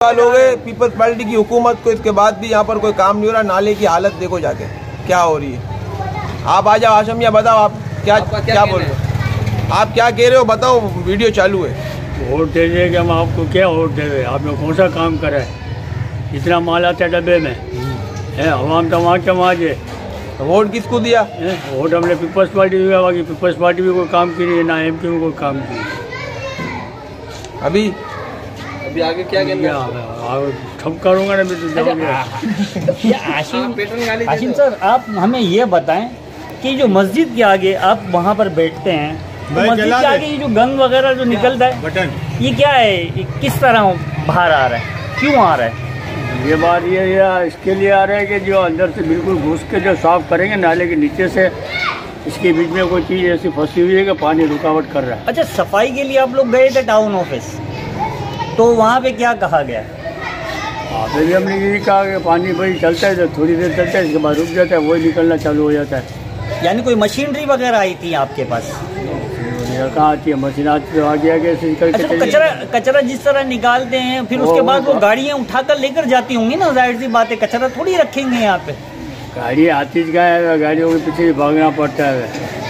साल हो गए पीपल्स पार्टी की हुकूमत को, इसके बाद भी यहाँ पर कोई काम नहीं हो रहा। नाले की हालत देखो जाके क्या हो रही है। आप आ जाओ आशम, या बताओ आप क्या बोल रहे हो, आप क्या कह रहे हो बताओ, वीडियो चालू है। वोट दे दिए कि हम आपको क्या वोट दे रहे, आपने कौन सा काम करा है? इतना माल आता है डब्बे में है, हवाम तो वहाँ के वहाँ जे। वोट किसको दिया? वोट हमने पीपल्स पार्टी दिया, बाकी पीपल्स पार्टी भी कोई काम की है ना, एमपी में कोई काम की। अभी आगे क्या ठप करूँगा ना आशिम सर, आप हमें ये बताएं कि जो मस्जिद के आगे आप वहाँ पर बैठते हैं, तो मस्जिद के आगे ये जो गंद वगैरह जो निकलता है, ये क्या है, ये किस तरह बाहर आ रहा है, क्यों आ रहा है? ये बात ये इसके लिए आ रहा है कि जो अंदर से बिल्कुल घुस के जो साफ करेंगे नाले के नीचे से, इसके बीच में कोई चीज़ ऐसी फंसी हुई है कि पानी रुकावट कर रहा है। अच्छा, सफाई के लिए आप लोग गए थे टाउन ऑफिस, तो वहाँ पे क्या कहा गया? फिर भी हमने यही कहा कि पानी भाई चलता है तो थोड़ी देर चलता है, इसके बाद रुक जाता है, वही निकलना चालू हो जाता है। यानी कोई मशीनरी वगैरह आई थी आपके पास? कहाँ आती है मशीन, आती तो आ गया कैसे। अच्छा, तो कचरा जिस तरह निकालते हैं फिर उसके बाद वो गाड़ियाँ उठाकर लेकर जाती होंगी ना, जाहिर सी बात है, कचरा थोड़ी रखेंगे यहाँ पे। गाड़ी आती है, गाड़ियों के पीछे भागना पड़ता है।